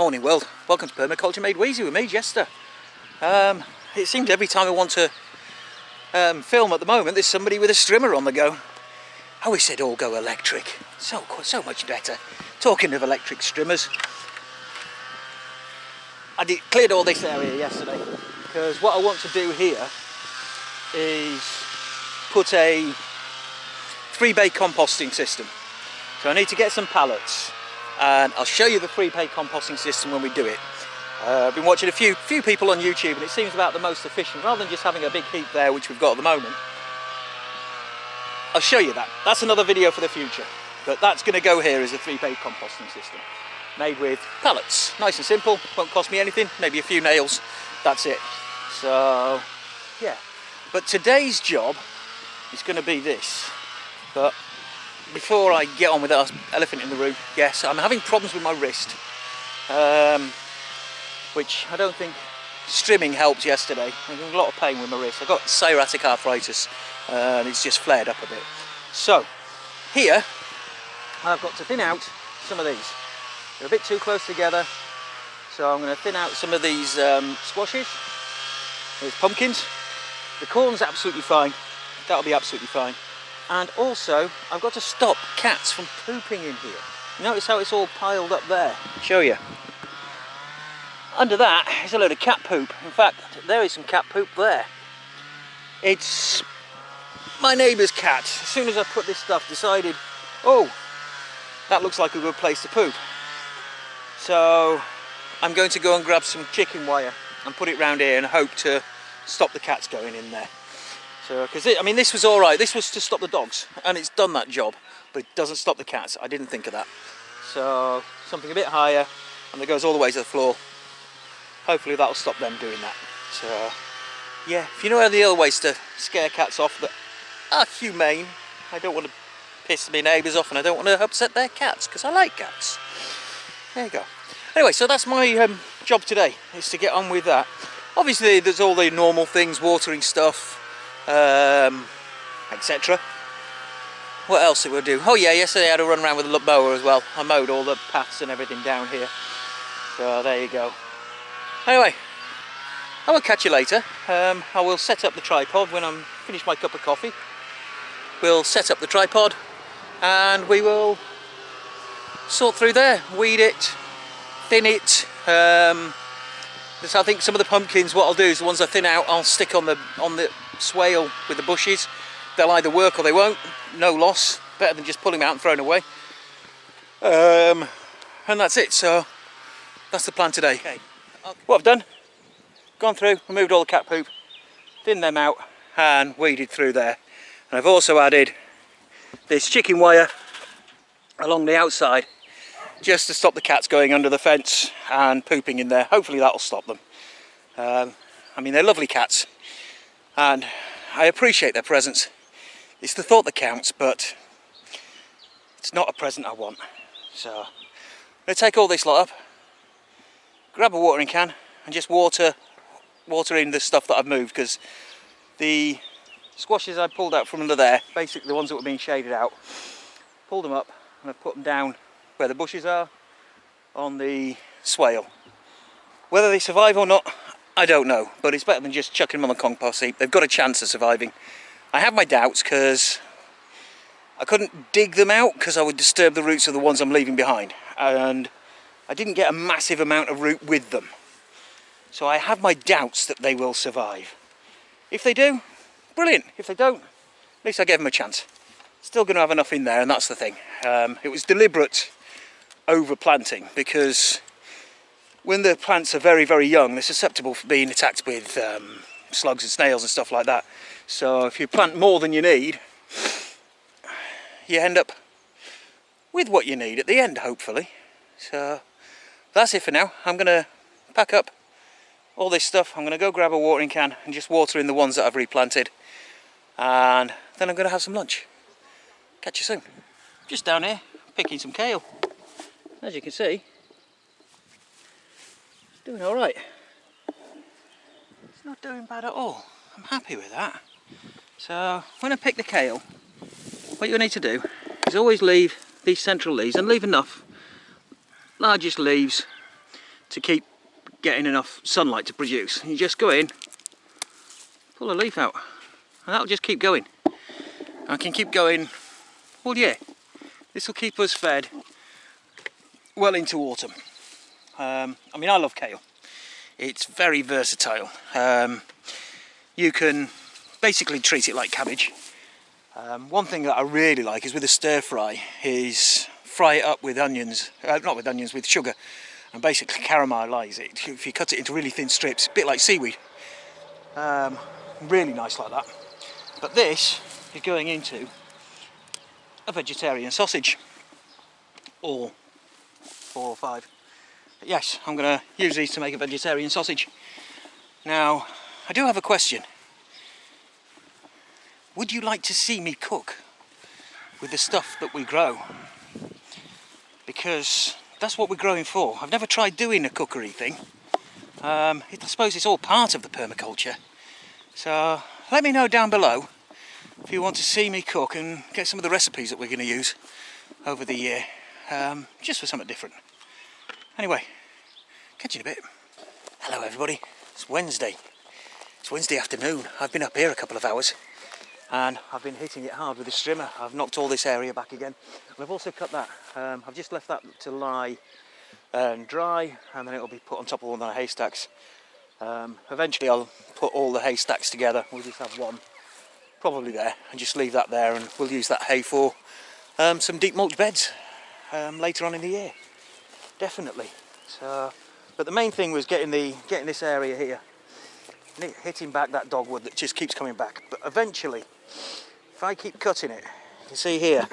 morning world, welcome to Permaculture made Wheezy with me, Jester. It seems every time I want to film at the moment there's somebody with a strimmer on the go. I wish they'd all go electric, so much better. Talking of electric strimmers, I cleared all this area yesterday because what I want to do here is put a 3-bay composting system. So I need to get some pallets and I'll show you the 3-bay composting system when we do it. I've been watching a few people on YouTube and it seems about the most efficient, rather than just having a big heap there which we've got at the moment. I'll show you that. That's another video for the future, but that's going to go here as a 3-bay composting system made with pallets. Nice and simple, won't cost me anything, maybe a few nails, that's it. So yeah, but today's job is going to be this. But before I get on with that elephant in the room, yes, I'm having problems with my wrist, which I don't think strimming helped yesterday. I'm in a lot of pain with my wrist. I've got psoriatic arthritis and it's just flared up a bit. So here I've got to thin out some of these. They're a bit too close together, so I'm going to thin out some of these squashes, these pumpkins. The corn's absolutely fine, that'll be absolutely fine. And also, I've got to stop cats from pooping in here. Notice how it's all piled up there. I'll show you. Under that is a load of cat poop. In fact, there is some cat poop there. It's my neighbour's cat. As soon as I put this stuff, decided, oh, that looks like a good place to poop. So I'm going to go and grab some chicken wire and put it round here and hope to stop the cats going in there. So, because I mean, this was all right. This was to stop the dogs, and it's done that job, but it doesn't stop the cats. I didn't think of that. So, something a bit higher, and that goes all the way to the floor. Hopefully, that'll stop them doing that. So, yeah, if you know any other ways to scare cats off that are humane, I don't want to piss my neighbours off, and I don't want to upset their cats because I like cats. There you go. Anyway, so that's my job today, is to get on with that. Obviously, there's all the normal things, watering stuff, etc. What else did we do? Oh yeah, yesterday I had a run around with a mower as well. I mowed all the paths and everything down here. So there you go. Anyway, I will catch you later. I will set up the tripod when I'm finished my cup of coffee. We'll set up the tripod and we will sort through there, weed it, thin it. I think some of the pumpkins, what I'll do is the ones I thin out, I'll stick on the swale with the bushes. They'll either work or they won't. No loss. Better than just pulling them out and throwing away. And that's it. So that's the plan today. Okay. What I've done, gone through, removed all the cat poop, thinned them out and weeded through there. And I've also added this chicken wire along the outside just to stop the cats going under the fence and pooping in there. Hopefully that'll stop them. I mean, they're lovely cats and I appreciate their presence. It's the thought that counts, but it's not a present I want. So I'm going to take all this lot up, grab a watering can and just water in the stuff that I've moved, because the squashes I pulled out from under there, basically the ones that were being shaded out, pulled them up and I've put them down where the bushes are on the swale. Whether they survive or not, I don't know, but it's better than just chucking them on the compost heap. They've got a chance of surviving. I have my doubts because I couldn't dig them out because I would disturb the roots of the ones I'm leaving behind, and I didn't get a massive amount of root with them. So I have my doubts that they will survive. If they do, brilliant. If they don't, at least I gave them a chance. Still going to have enough in there, and that's the thing. It was deliberate overplanting because when the plants are very, very young, they're susceptible for being attacked with slugs and snails and stuff like that. So if you plant more than you need, you end up with what you need at the end, hopefully. So that's it for now. I'm going to pack up all this stuff. I'm going to go grab a watering can and just water in the ones that I've replanted. And then I'm going to have some lunch. Catch you soon. Just down here, picking some kale. As you can see, it's doing all right. It's not doing bad at all. I'm happy with that. So when I pick the kale, what you need to do is always leave these central leaves, and leave enough largest leaves to keep getting enough sunlight to produce. You just go in, pull a leaf out, and that'll just keep going. I can keep going all year. This will keep us fed well into autumn. I mean, I love kale. It's very versatile. You can basically treat it like cabbage. One thing that I really like is with a stir fry is fry it up with onions, not with onions, with sugar, and basically caramelise it. If you cut it into really thin strips, a bit like seaweed. Really nice like that. But this is going into a vegetarian sausage, or 4 or 5. But yes, I'm going to use these to make a vegetarian sausage. Now, I do have a question. Would you like to see me cook with the stuff that we grow? Because that's what we're growing for. I've never tried doing a cookery thing. I suppose it's all part of the permaculture. So let me know down below if you want to see me cook and get some of the recipes that we're going to use over the year, just for something different. Anyway, catch you in a bit. Hello everybody, it's Wednesday. It's Wednesday afternoon. I've been up here a couple of hours and I've been hitting it hard with the strimmer. I've knocked all this area back again. And I've also cut that. I've just left that to lie and dry, and then it'll be put on top of all the haystacks. Eventually I'll put all the haystacks together. We'll just have one probably there and just leave that there, and we'll use that hay for some deep mulch beds later on in the year. Definitely. So, but the main thing was getting this area here, hitting back that dogwood that just keeps coming back. But eventually, if I keep cutting it, you can see here,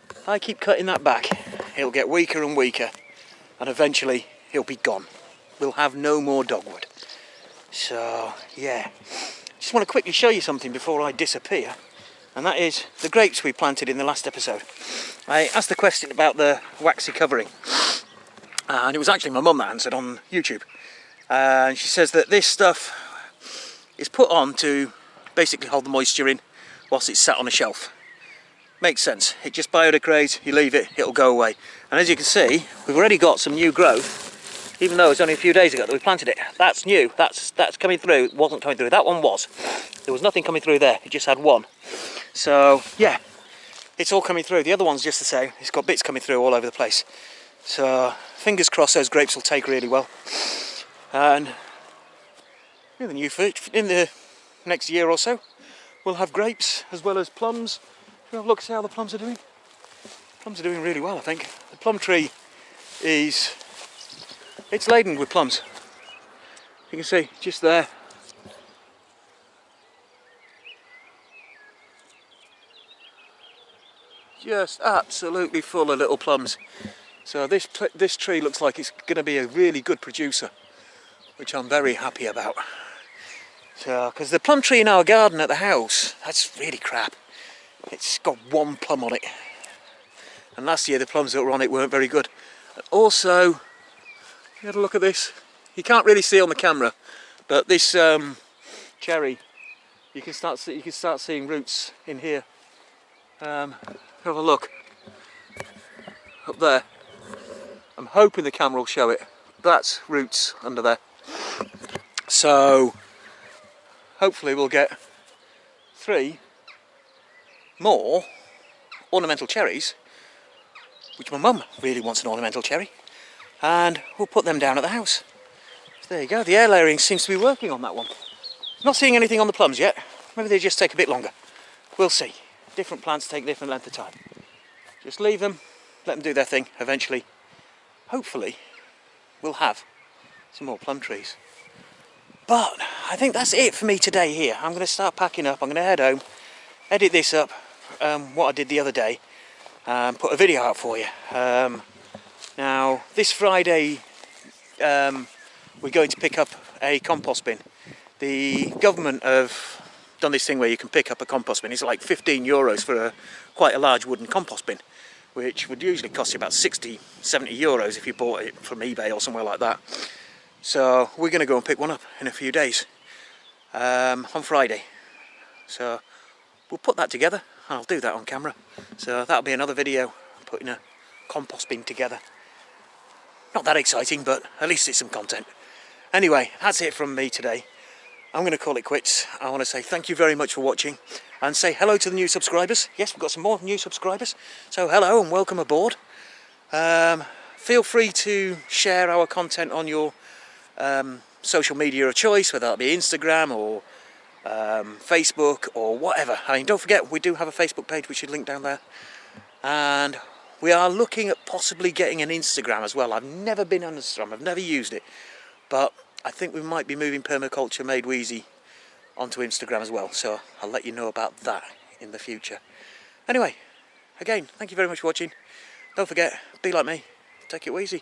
if I keep cutting that back, it'll get weaker and weaker, and eventually it'll be gone. We'll have no more dogwood. So yeah, just want to quickly show you something before I disappear, and that is the grapes we planted in the last episode. I asked the question about the waxy covering, and it was actually my mum that answered on YouTube. And she says that this stuff is put on to basically hold the moisture in whilst it's sat on a shelf. Makes sense. It just biodegrades, you leave it, it'll go away. And as you can see, we've already got some new growth, even though it's only a few days ago that we planted it. That's new, that's coming through. It wasn't coming through, that one was. There was nothing coming through there, it just had one. So yeah, it's all coming through. The other one's just the same, it's got bits coming through all over the place. So fingers crossed those grapes will take really well. And in the next year or so, we'll have grapes as well as plums. Have a look, see how the plums are doing. Plums are doing really well, I think. The plum tree it's laden with plums. You can see just there. Just absolutely full of little plums. So this tree looks like it's going to be a really good producer, which I'm very happy about. So, because the plum tree in our garden at the house, that's really crap. It's got one plum on it, and last year the plums that were on it weren't very good. And also, you had a look at this. You can't really see on the camera, but this cherry, you can start seeing roots in here. Have a look up there. I'm hoping the camera will show it. That's roots under there. So hopefully we'll get 3 more ornamental cherries, which my mum really wants an ornamental cherry, and we'll put them down at the house. So there you go, the air layering seems to be working on that one. Not seeing anything on the plums yet, maybe they just take a bit longer. We'll see. Different plants take different length of time. Just leave them, let them do their thing. Eventually, hopefully, we'll have some more plum trees. But I think that's it for me today here. I'm going to start packing up, I'm going to head home, edit this up, what I did the other day, put a video out for you. Now this Friday we're going to pick up a compost bin. The government have done this thing where you can pick up a compost bin. It's like €15 for quite a large wooden compost bin, which would usually cost you about 60, 70 euros if you bought it from eBay or somewhere like that. So we're going to go and pick one up in a few days, on Friday. So we'll put that together. I'll do that on camera. So that'll be another video, putting a compost bin together. Not that exciting, but at least it's some content. Anyway, that's it from me today. I'm going to call it quits. I want to say thank you very much for watching and say hello to the new subscribers. Yes, we've got some more new subscribers. So hello and welcome aboard. Feel free to share our content on your social media of choice, whether that be Instagram or Facebook or whatever. I mean, don't forget, we do have a Facebook page which is linked down there. And we are looking at possibly getting an Instagram as well. I've never been on Instagram, I've never used it. But I think we might be moving Permaculture Made Wheezy onto Instagram as well. So I'll let you know about that in the future. Anyway, again, thank you very much for watching. Don't forget, be like me, take it wheezy.